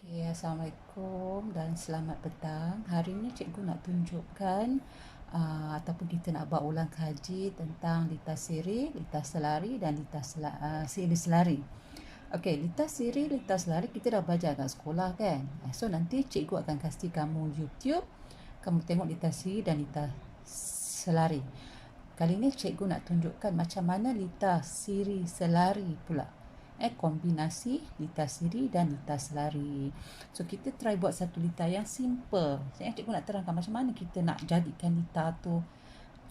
Okay, Assalamualaikum dan selamat petang. Hari ini cikgu nak tunjukkan ataupun kita nak buat ulang kaji tentang litas siri, litas selari dan siri selari. Okey, litas siri, litas selari kita dah belajar kat sekolah kan. So nanti cikgu akan kasih kamu YouTube, kamu tengok litas siri dan litas selari. Kali ini cikgu nak tunjukkan macam mana litas siri selari pula. Kombinasi litas siri dan litas selari. So kita try buat satu litas yang simple. Cikgu nak terangkan macam mana kita nak jadikan litas tu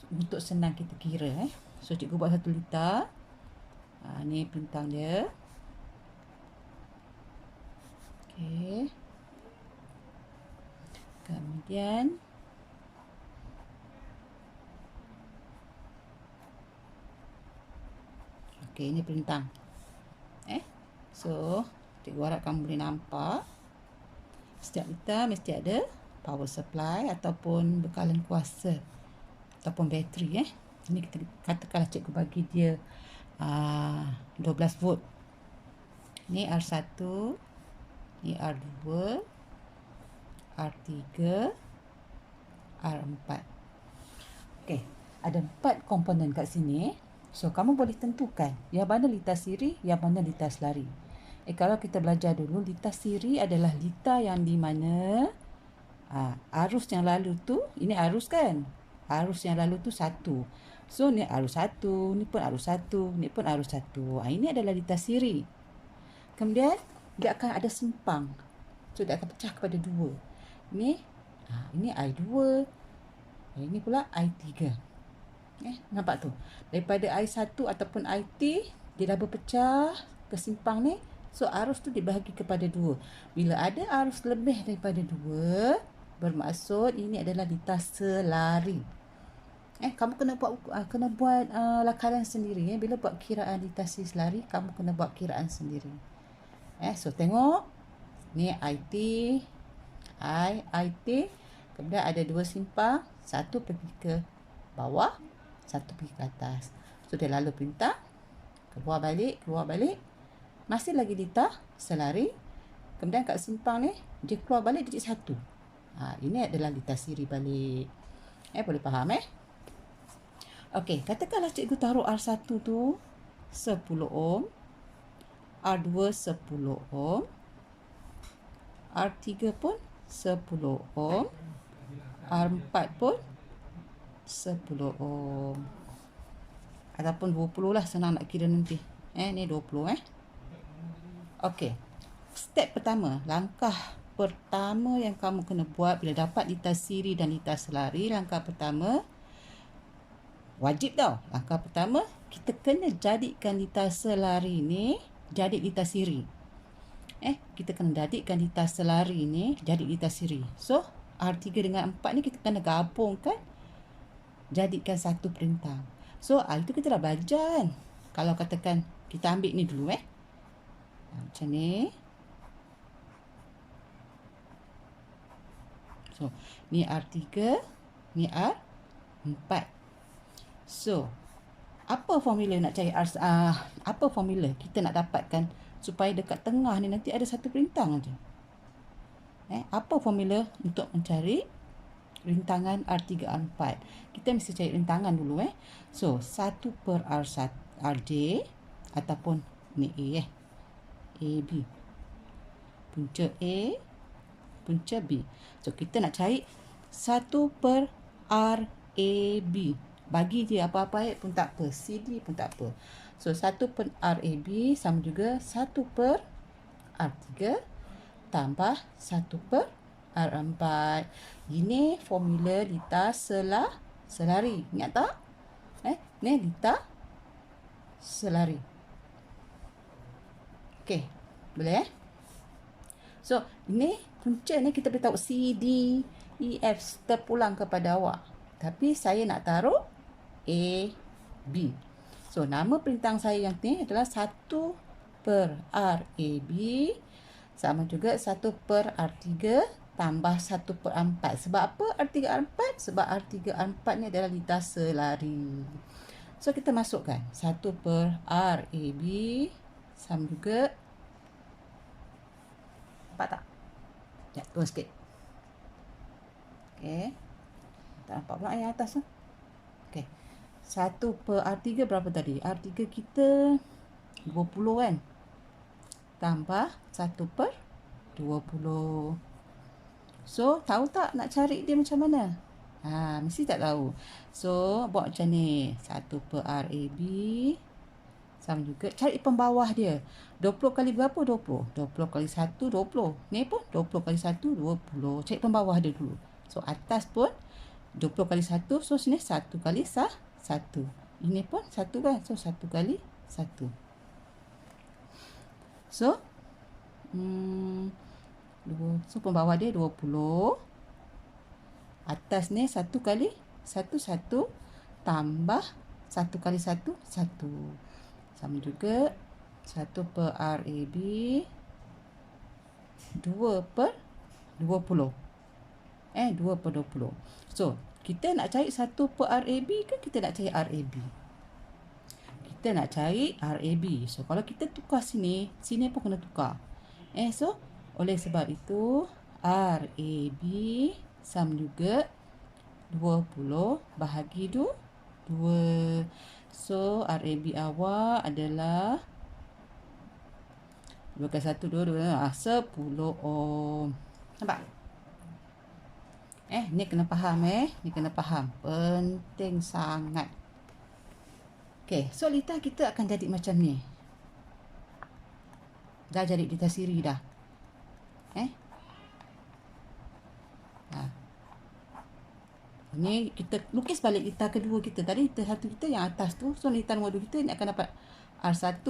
untuk senang kita kira. So cikgu buat satu litas. Ni bintang dia. Okey. Kemudian okey, ini bintang. So, cikgu harap kamu boleh nampak. Setiap litar mesti ada power supply ataupun bekalan kuasa ataupun bateri. Ini kita katakanlah cikgu bagi dia 12 volt. Ini R1, ini R2, R3, R4. Okey, ada 4 komponen kat sini. So, kamu boleh tentukan yang mana litas siri, yang mana litas selari. Kalau kita belajar dulu, litas siri adalah litas yang di mana arus yang lalu tu, ini arus kan? Arus yang lalu tu 1. So, ni arus 1, ni pun arus 1, ni pun arus 1. Ini adalah litas siri. Kemudian, dia akan ada simpang. So, dia akan pecah kepada 2. Ini I2. Ini pula I3. Nampak tu? Daripada I1 ataupun IT, dia dah berpecah ke simpang ni. So, arus tu dibahagi kepada 2. Bila ada arus lebih daripada 2, bermaksud ini adalah litas selari. Kamu kena buat lakaran sendiri. Bila buat kiraan litas selari, kamu kena buat kiraan sendiri. So, tengok. Ni IT, IT. Kemudian ada 2 simpang. Satu pergi ke bawah, satu pergi ke atas. So, dia lalu bintang. Keluar balik, keluar balik. Masih lagi litas selari. Kemudian kat simpang ni, dia keluar balik titik 1. Ini adalah litas siri balik. Boleh faham Okey, katakanlah cikgu taruh R1 tu 10 ohm. R2 10 ohm. R3 pun 10 ohm. R4 pun 10 ohm. Ataupun 20 lah, senang nak kira nanti. Ni 20 Okey. Step pertama, langkah pertama yang kamu kena buat bila dapat litas siri dan litas selari, langkah pertama wajib tau. Langkah pertama, kita kena jadikan litas selari ni jadi litas siri. Kita kena jadikan litas selari ni jadi litas siri. So, R3 dengan 4 ni kita kena gabungkan, jadikan satu perintang. So, itu kita dah belajar kan. Kalau katakan kita ambil ni dulu macam ni. So, ni R3, ni R4. So, apa formula nak cari apa formula kita nak dapatkan supaya dekat tengah ni nanti ada satu perintang aja. Apa formula untuk mencari rintangan R3, R4? Kita mesti cari rintangan dulu So, 1 per R1, RJ ataupun ni A AB. Punca A, punca B. So, kita nak cari 1 per RAB. Bagi dia apa-apa pun tak apa. CD pun tak apa. So, 1 per RAB sama juga 1 per R3 tambah 1 per R4. Ini formula litas selari. Ingat tak? Ni litas selari. Okey, boleh So, ini punca ni kita boleh tahu C, D, E, F terpulang kepada awak. Tapi saya nak taruh A, B. So, nama perintang saya yang ni adalah 1 per RAB sama juga 1 per R3 tambah 1 per R4. Sebab apa R3, R4? Sebab R3, R4 ni adalah litas selari. So, kita masukkan 1 per RAB sama juga, nampak tak? Sekejap, turun sikit. Okey. Tak nampak pula yang atas tu. Okey. 1/R3 berapa tadi? R3 kita 20 kan? Tambah 1/20. So, tahu tak nak cari dia macam mana? Mesti tak tahu. So, buat macam ni. 1/RAB sama juga. Cari pembawah dia. 20 kali berapa? 20. 20 kali 1, 20. Ni pun 20 kali 1, 20. Cari pembawah dia dulu. So, atas pun 20 kali 1. So, sini 1 kali 1. Ini pun 1 kan? So, 1 kali 1. So, so pembawah dia 20. Atas ni 1 kali 1, 1. Tambah 1 kali 1, 1. Sama juga 1/RAB 2/20. 2/20. So, kita nak cari 1/RAB ke kita nak cari RAB? Kita nak cari RAB. So, kalau kita tukar sini, sini pun kena tukar. So, oleh sebab itu, RAB sama juga 20 bahagi 2. So, RAB awak adalah 2 kali 1, 2, 10 ohm. Nampak? Ni kena faham Ni kena faham. Penting sangat. Okey, so litar kita akan jadi macam ni. Dah jadi litar siri dah. Ini kita lukis balik litar kedua kita. Tadi litar satu kita yang atas tu. So, litar nombor 2 kita ni akan dapat R1,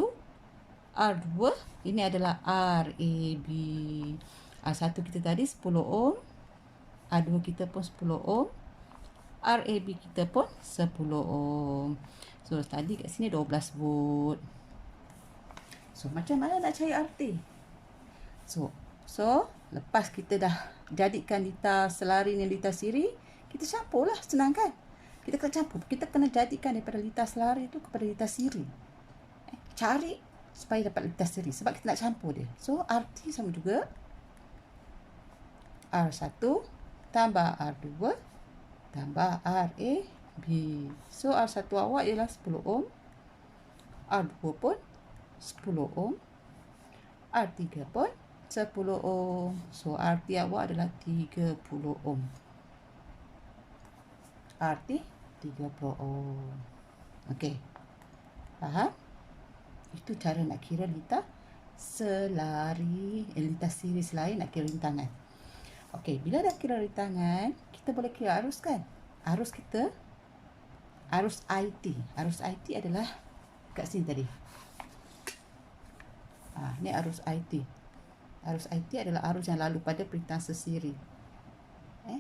R2. Ini adalah RAB. R1 kita tadi 10 ohm. R2 kita pun 10 ohm. RAB kita pun 10 ohm. So, tadi kat sini 12 volt. So, macam mana nak cari RT? So lepas kita dah jadikan litar selari ni litar siri, kita campurlah, senang kan? Kita kena campur. Kita kena jadikan daripada litar selari tu kepada litar siri. Cari supaya dapat litar siri. Sebab kita nak campur dia. So, RT sama juga R1 tambah R2 tambah RAB. So, R1 awak ialah 10 ohm. R2 pun 10 ohm. R3 pun 10 ohm. So, RT awak adalah 30 ohm. RT 30 ohm. Okey. Faham? Itu cara nak kira litar selari, litar siri selari nak kira rintangan. Okey, bila dah kira rintangan, kita boleh kira arus kan? Arus kita, arus IT. Arus IT adalah kat sini tadi. Ni arus IT. Arus IT adalah arus yang lalu pada perintah sesiri.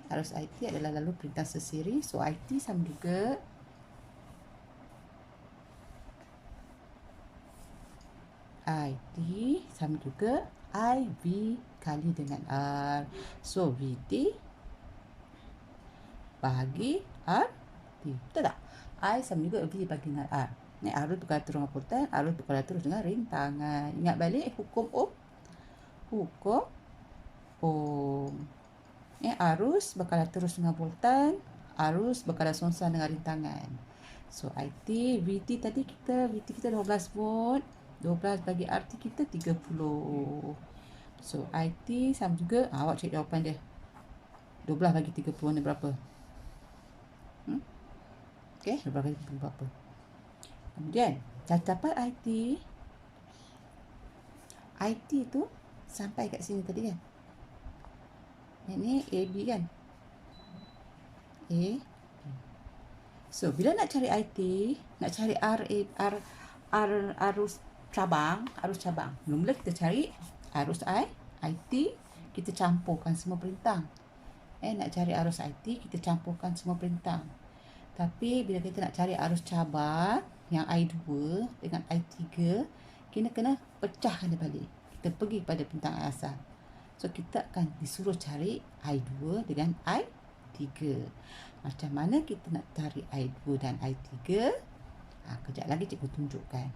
Arus IT adalah lalu perintah sesiri. So, IT sama juga IV kali dengan R. So, VT bahagi RT. Betul tak? I sama juga V bagi dengan R. Ni arus berkala terus dengan voltan, arus berkala terus dengan rintangan. Ingat balik hukum Ohm. Hukum Ohm. Arus berkala terus dengan voltan, arus berkala songsan dengan rintangan. So, IT, VT tadi VT kita 12 volt. 12 bagi RT kita 30. So, IT sama juga, awak cek jawapan dia. 12 bagi 30 ni berapa? Okey, 12 bagi 30 berapa? Kemudian, dah dapat IT tu sampai kat sini tadi kan? Ini AB kan? A. So, bila nak cari IT, nak cari arus cabang. Mula-mula kita cari arus IT, kita campurkan semua perintah. Nak cari arus IT, kita campurkan semua perintah. Tapi bila kita nak cari arus cabang yang I2 dengan I3, kita kena pecahkan dia balik. Kita pergi pada perintah asal. So, kita akan disuruh cari I2 dengan I3. Macam mana kita nak cari I2 dan I3? Kejap lagi cikgu tunjukkan.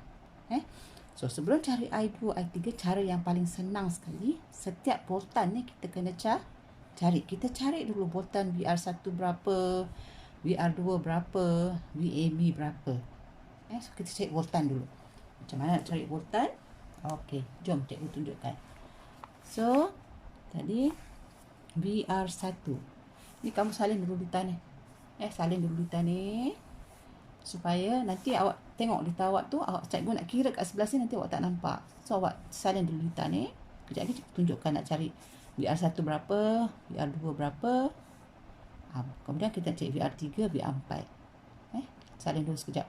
So, sebelum cari I2, I3, cara yang paling senang sekali, setiap voltan ni kita kena cari. Kita cari dulu voltan VR1 berapa, VR2 berapa, VAB berapa. So, kita cari voltan dulu. Macam mana nak cari voltan? Okey, jom cikgu tunjukkan. So, tadi VR1. Ni kamu salin dulu lita ni. Salin dulu lita ni. Supaya nanti awak tengok lita awak tu, cikgu nak kira kat sebelah sini, nanti awak tak nampak. So, awak salin dulu lita ni. Kejap lagi cikgu tunjukkan nak cari VR1 berapa, VR2 berapa. Kemudian kita cari VR3, VR4. Salin dulu sekejap.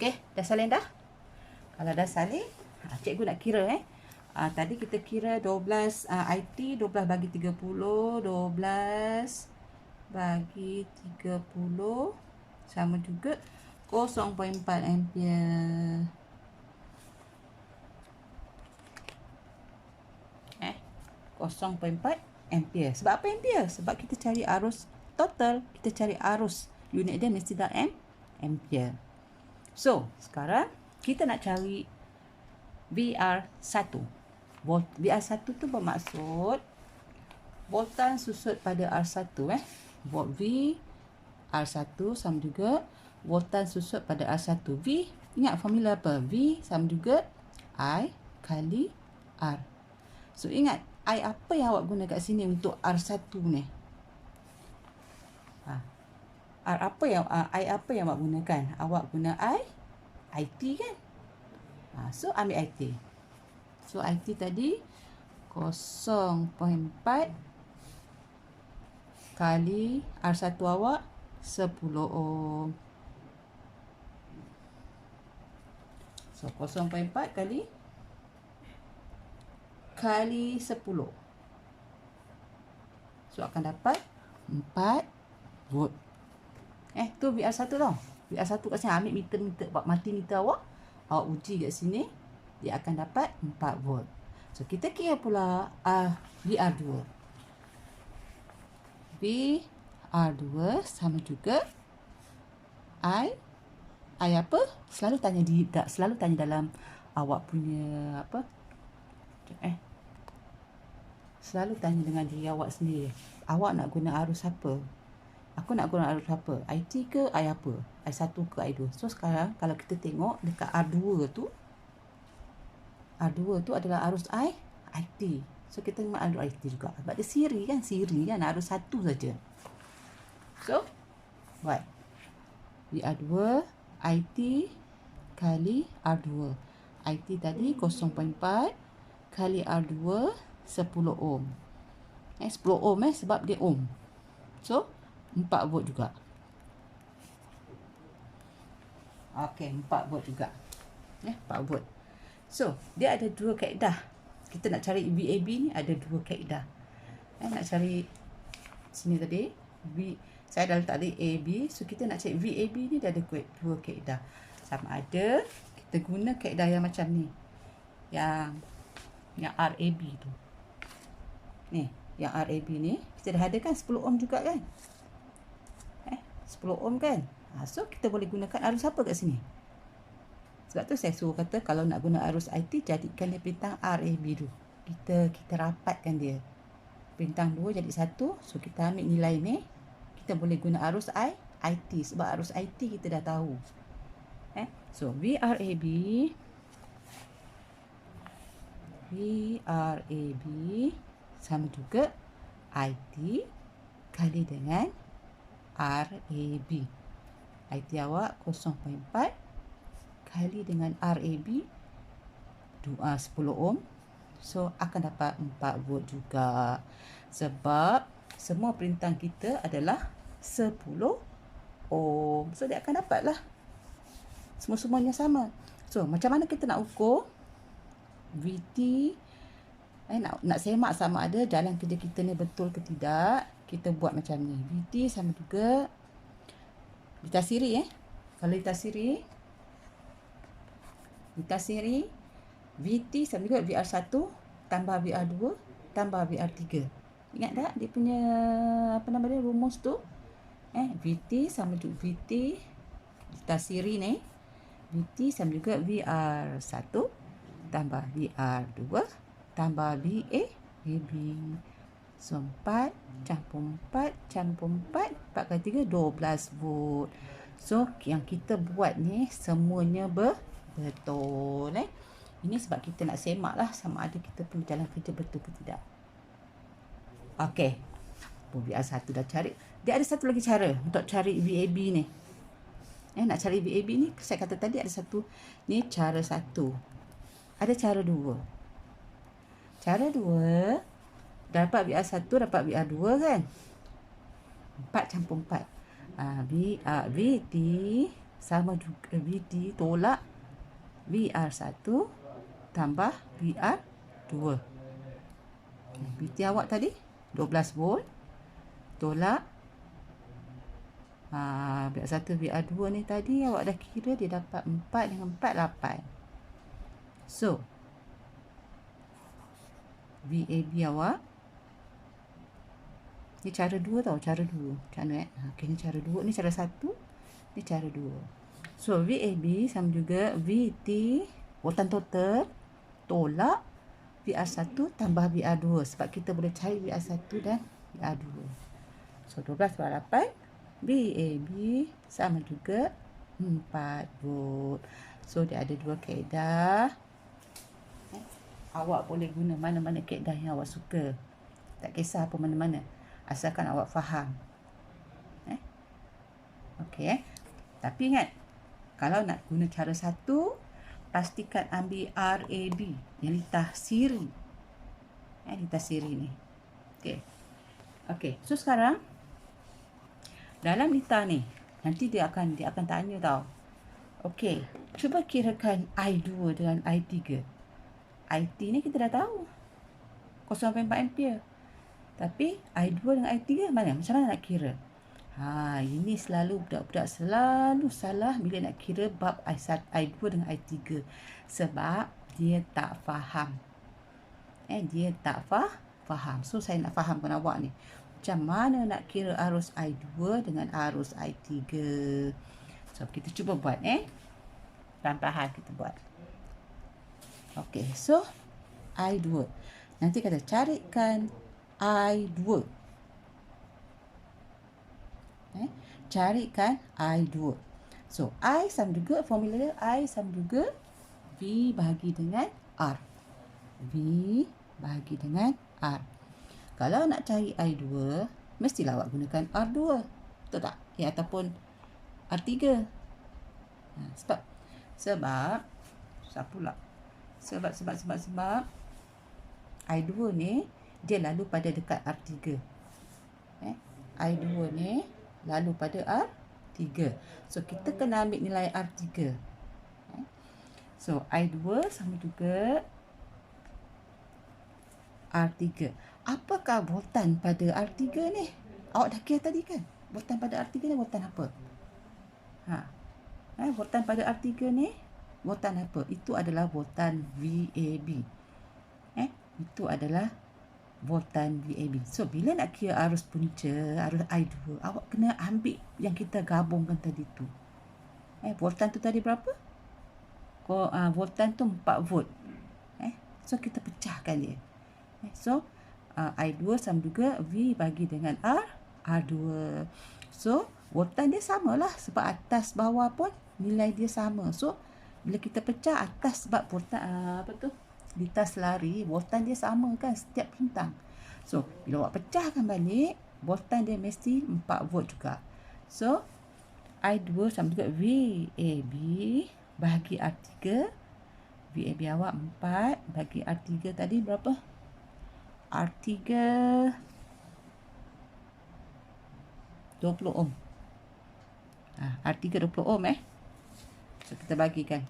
Okey, dah salin dah? Kalau dah salin, cikgu nak kira tadi kita kira 12 IT 12 bagi 30, 12 bagi 30 sama juga 0.4 ampere. 0.4 ampere. Sebab apa ampere? Sebab kita cari arus total, kita cari arus. Unit dia mesti dah ampere. So, sekarang kita nak cari VR1. VR1 tu bermaksud voltan susut pada R1. Volt V R1 sama juga voltan susut pada R1. V, ingat formula apa? V sama juga I kali R. So, ingat I apa yang awak guna kat sini untuk R1 ni? I apa yang awak gunakan? Awak guna IT kan? So, ambil IT. So, IT tadi 0.4 kali R1 awak 10 ohm. So, 0.4 kali 10. So, akan dapat 4 volt. Tu VR1 tau. VR1 kat sini, ambil meter, mati meter awak uji kat sini, dia akan dapat 4 volt. So, kita kira pula VR2. VR2 sama juga I apa? Selalu tanya dalam awak punya apa? Selalu tanya dengan diri awak sendiri. Awak nak guna arus apa? Aku nak guna arus apa? IT ke I apa? I1 ke I2? So, sekarang kalau kita tengok dekat R2 tu adalah arus IT. So, kita memang arus IT juga. Sebab dia siri kan, arus satu saja. So, buat VR2 IT kali R2. IT tadi 0.4 kali R2 10 ohm. 10 ohm sebab dia ohm. So, 4 volt juga. Okey, 4 volt juga. 4 volt. So, dia ada dua kaedah. Kita nak cari VAB ni ada dua kaedah. Nak cari sini tadi saya dah letak tadi AB. So, kita nak cari VAB ni dia ada dua kaedah. Sama ada kita guna kaedah yang macam ni. Yang RAB tu. Ni, yang RAB ni kita dah ada kan 10 ohm juga kan? 10 ohm kan? So, kita boleh gunakan arus apa kat sini? Sebab tu saya suruh kata kalau nak guna arus IT, jadikan dia bintang RAB dulu. Kita rapatkan dia. Bintang 2 jadi 1. So, kita ambil nilai ni. Kita boleh guna arus IT. Sebab arus IT kita dah tahu. So, VRAB sama juga IT kali dengan RAB. IT awak 0.4 kali dengan RAB 10 ohm. So, akan dapat 4 volt juga. Sebab semua perintah kita adalah 10 ohm. So, dia akan dapatlah. Semua-semuanya sama. So, macam mana kita nak ukur VT? Nak semak sama ada jalan kerja kita ni betul ke tidak. Kita buat macam ni. VT sama juga ditasiri Kalau ditasiri VT sama juga VR1 tambah VR2 tambah VR3. Ingat tak dia punya rumus tu? VT sama juga VT ditasiri ni. VT sama juga VR1 tambah VR2 tambah VAB. So, 4 campur 4 campur 4 kali 3, 12 volt. So, yang kita buat ni semuanya betul. Ini sebab kita nak semak lah sama ada kita punya jalan kerja betul ke tidak. Okey. VR1 dah cari. Dia ada satu lagi cara untuk cari VAB ni. Nak cari VAB ni, saya kata tadi ada satu. Ni cara satu. Ada cara dua. Cara dua, dapat VR1, dapat VR2 kan? 4 campur 4. VT sama juga VT tolak VR1 tambah VR2. VT awak tadi 12 volt tolak VR1 VR2 ni tadi awak dah kira dia dapat 4 dengan 4 8. So, VAB awak ni cara 2 tau, cara 2. Macam mana okey, ni cara 2, ni cara 1, ni cara 2. So, VAB sama juga VT voltan total tolak VR1 tambah VR2 sebab kita boleh cari VR1 dan VR2. So, 12 per 8 VAB sama juga 4 volt. So, dia ada dua kaedah. Awak boleh guna mana-mana kaedah yang awak suka. Tak kisah apa mana-mana. Asalkan awak faham. Okey. Tapi ingat, kalau nak guna cara satu, pastikan ambil RAB yang ditasiri. Ditasiri ni. Okey. So sekarang dalam litar ni, nanti dia akan tanya tau. Okey, cuba kirakan I2 dengan I3. IT ni kita dah tahu 0.4 ampere. Tapi I2 dengan I3 mana? Macam mana nak kira? Ini selalu budak-budak selalu salah bila nak kira bab I2 dengan I3. Sebab dia tak faham. Dia tak faham. So, saya nak fahamkan awak ni. Macam mana nak kira arus I2 dengan arus I3. So, kita cuba buat. Perlahan-lahan kita buat. Okey, so I2. Nanti kita carikan I2. Carikan I2. So, I sama juga, formula dia I sama juga V bahagi dengan R. V bahagi dengan R. Kalau nak cari I2, mestilah awak gunakan R2. Betul tak? Ataupun R3. Sebab I2 ni dia lalu pada dekat R3. I2 ni lalu pada R3. So, kita kena ambil nilai R3. So, I2 sama juga R3. Apakah voltan pada R3 ni? Awak dah kira tadi kan? Voltan pada R3 ni voltan apa? Voltan pada R3 ni voltan apa? Itu adalah voltan VAB. Itu adalah voltan VAB. So, bila nak kira arus punca, arus I2, awak kena ambil yang kita gabungkan tadi tu. Voltan tu tadi berapa? Voltan tu 4 volt. So, kita pecahkan dia. So, I2 sama juga V bagi dengan R2. So, voltan dia samalah sebab atas bawah pun nilai dia sama. So, bila kita pecah atas sebab voltan litar selari, voltan dia sama kan setiap bintang. So, bila awak pecahkan balik, voltan dia mesti 4 volt juga. So, I2 sama juga VAB bahagi R3 VAB awak 4 bagi R3 tadi berapa? R3 20 ohm. R3 20 ohm So kita bagikan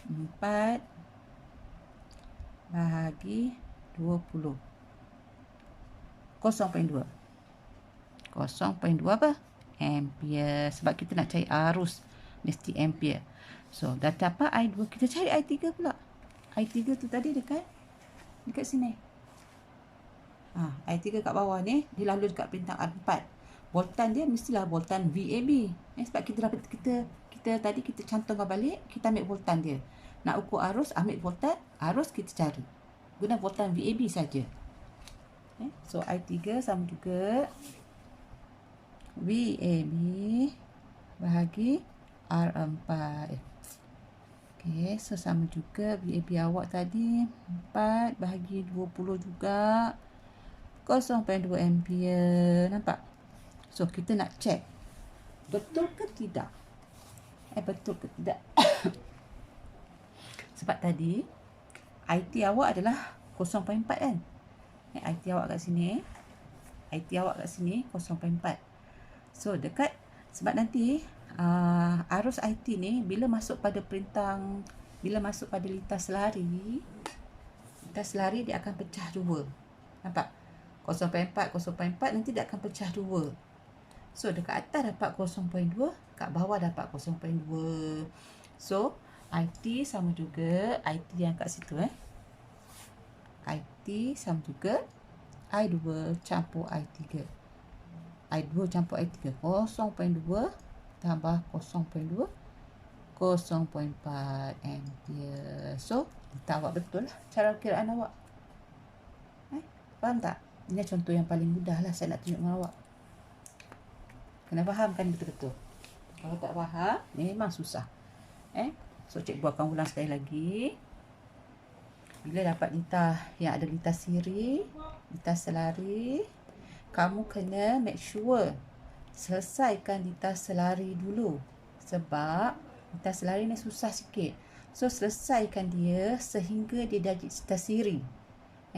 4 bahagi 20. 0.2. 0.2 apa? Ampere. Sebab kita nak cari arus, mesti ampere. So, dah dapat I2. Kita cari I3 pula. I3 tu tadi dekat sini. I3 kat bawah ni, dia lalu dekat bintang R4. Voltan dia mestilah voltan VAB. Sebab kita tadi kita cantumkan balik, kita ambil voltan dia. Nak ukur arus, ambil voltan, arus kita cari. Guna voltan VAB saja. So, I3 sama juga VAB bahagi R4. So sama juga VAB awak tadi 4 bahagi 20 juga 0.2 ampere. Nampak? So, kita nak check betul ke tidak. Betul ke tidak. Sebab tadi IT awak adalah 0.4 kan. IT awak kat sini. IT awak kat sini 0.4. So dekat, sebab nanti arus IT ni bila masuk pada perintang, bila masuk pada lintas selari dia akan pecah dua. Nampak? 0.4 nanti dia akan pecah dua. So dekat atas dapat 0.2, kat bawah dapat 0.2. So IT sama juga IT yang kat situ IT sama juga I2 campur I3. I2 campur I3. 0.2 tambah 0.2 0.4 ampere. So kita awak betul lah cara kiraan awak. Faham tak? Ini contoh yang paling mudah lah saya nak tunjuk dengan awak. Kena faham kan betul-betul. Kalau tak faham memang susah. So cikgu akan ulang sekali lagi. Bila dapat lintas yang ada lintas siri, lintas selari, kamu kena make sure selesaikan lintas selari dulu. Sebab lintas selari ni susah sikit. So selesaikan dia sehingga dia jadi lintas siri.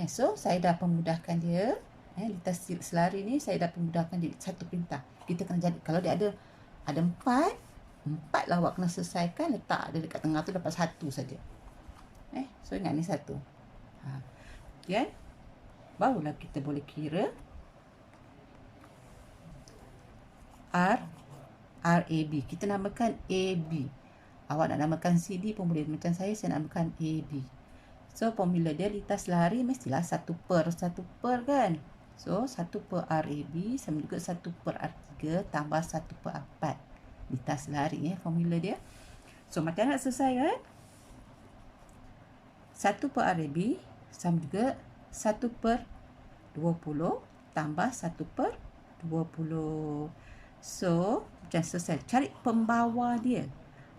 So saya dah pemudahkan dia. Lintas selari ni saya dah pemudahkan dia satu perintah. Kita kena jadi, kalau dia ada 4 lah awak kena selesaikan, letak dia dekat tengah tu dapat 1 saja. So ingat ni 1. Kemudian barulah kita boleh kira RAB. Kita namakan AB. Awak nak namakan CD pun boleh. Macam saya namakan AB. So formula dia lintas lari mestilah 1 per kan. So 1 per RAB sama juga 1 per R3 tambah 1 per R4. Lintas lari formula dia. So macam nak selesai kan? 1 per RAB sama juga 1 per 20 tambah 1 per 20. So macam selesai. Cari pembawa dia.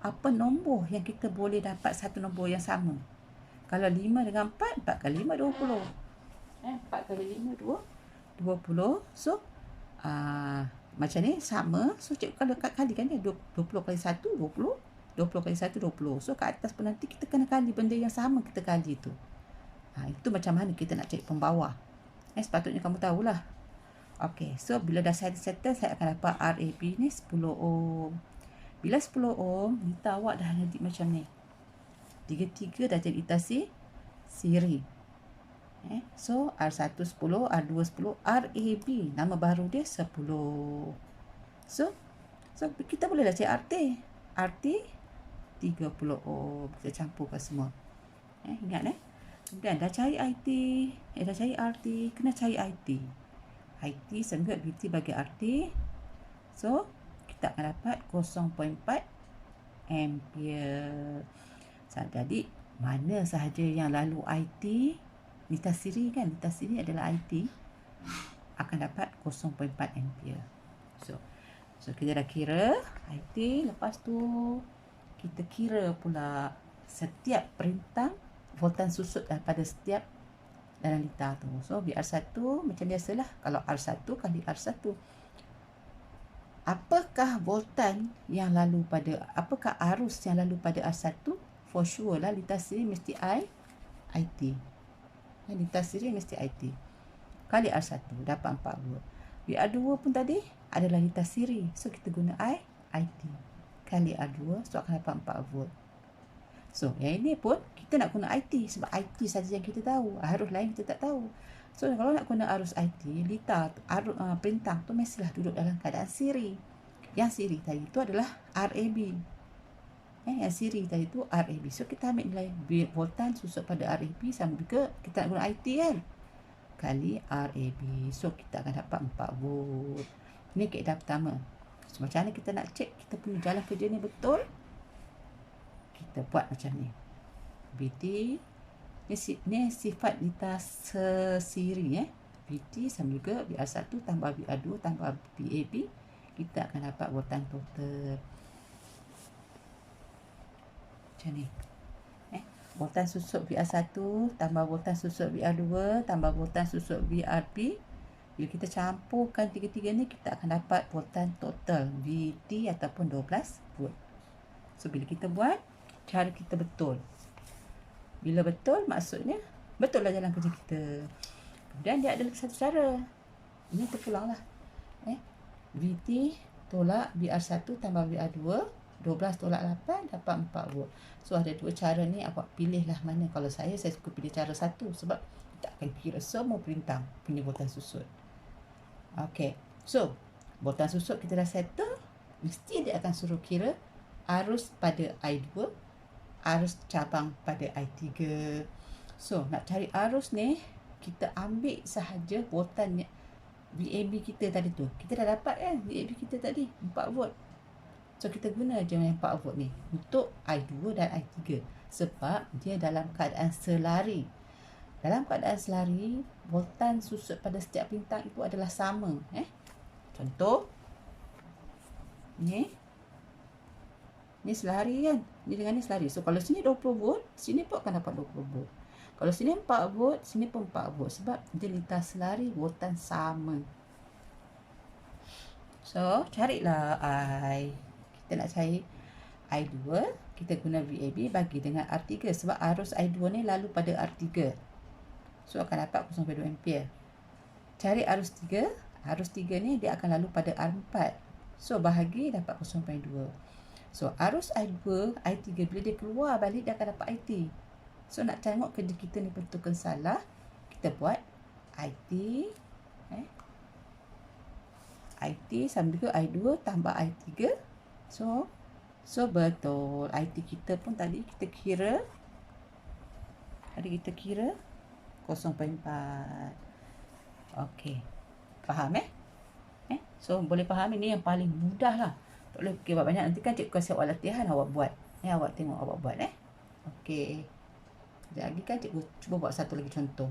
Apa nombor yang kita boleh dapat satu nombor yang sama? Kalau 5 dengan 4, 4 kali 5, 20. 4 kali 5, 20. So macam ni sama. So cikgu kalau kalikan dia 20 kali 1, 20. 20 kali 1, 20. So kat atas pun nanti kita kena kali benda yang sama, kita kali tu. Itu macam mana kita nak cari pembawa. Sepatutnya kamu tahulah. Okey, so bila dah saya settle, saya akan dapat RAB ni 10 ohm. Bila 10 ohm, meter awak dah jadi macam ni. 3 dah jadi itasi siri. So R1 10, R2 10, RAB nama baru dia 10. So kita boleh dah cari RT 30 ohm. Kita campurkan semua. Ingat kemudian dah cari IT, dah cari RT, kena cari IT. IT sama VT bagi RT. So kita akan dapat 0.4 ampere. Jadi mana sahaja yang lalu IT, lintas siri kan, lintas siri adalah IT, akan dapat 0.4 ampere. So kita dah kira IT. Lepas tu kita kira pula setiap perintah voltan susut pada setiap dalam liter tu. So VR1 macam biasalah. Kalau R1 kali R1, apakah voltan yang lalu pada, apakah arus yang lalu pada R1, for sure lah lintas siri mesti IT. Lintas siri mesti IT. Kali R1 dapat 4 volt. VR2 pun tadi adalah lintas siri. So kita guna IT. Kali R2, so akan dapat 4 volt. So yang ini pun kita nak guna IT sebab IT saja yang kita tahu. Arus lain kita tak tahu. So kalau nak guna arus IT, perintah tu mestilah duduk dalam keadaan siri. Yang siri tadi tu adalah RAB. Yang siri tadi tu RAB. So kita ambil nilai voltan susut pada RAB sama juga kita nak guna IT kan. Kali RAB. So kita akan dapat 4 volt. Ini kaedah pertama. So macam mana kita nak cek kita punya jalan kerja ni betul? Kita buat macam ni. VT ni sifat lintas siri VT sama juga VR1 tambah VR2 tambah VAB. Kita akan dapat voltan total. Macam ni. Voltan susut VR1 tambah voltan susut VR2 tambah voltan susut VRB. Bila kita campurkan tiga-tiga ni, kita akan dapat voltan total VT ataupun 12 volt. So bila kita buat, cara kita betul. Bila betul, maksudnya betul lah jalan kerja kita. Kemudian dia ada satu cara. Ini terpulang lah. VT tolak VR1 tambah VR2, 12 tolak 8 dapat 4 volt. So ada dua cara ni, awak pilih lah mana. Kalau saya suka pilih cara satu sebab kita akan kira semua perintah punya voltan susut. Okey. So voltan susut kita dah settle. Mesti dia akan suruh kira arus pada I2, arus cabang pada I3. So nak cari arus ni, kita ambil sahaja voltan VAB kita tadi tu. Kita dah dapat kan VAB kita tadi 4 volt. So kita guna je yang 4 volt ni untuk I2 dan I3 sebab dia dalam keadaan selari. Dalam keadaan selari, voltan susut pada setiap bintang itu adalah sama. Contoh ni selari kan. Ni dengan ni selari. So kalau sini 20 volt, sini pun akan dapat 20 volt. Kalau sini 4 volt, sini pun 4 volt sebab dia lintas selari, voltan sama. So carilah I. Kita nak cari I2, kita guna VAB bagi dengan R3 sebab arus I2 ni lalu pada R3. So akan dapat 0.2 ampere. Cari arus 3. Arus 3 ni dia akan lalu pada R4. So bahagi dapat 0.2. So arus I2, I3 bila dia keluar balik dia akan dapat IT. So nak tengok kerja kita ni betul ke salah, kita buat IT IT sama juga I2 tambah I3. So betul. IT kita pun tadi kita kira 0.4. Okey. Faham So boleh faham, ini yang paling mudah lah. Tak boleh fikir banyak. Nanti kan cikgu kasih awak latihan, awak buat. Awak tengok awak buat. Okey. Sekejap lagi kan cikgu cuba buat satu lagi contoh.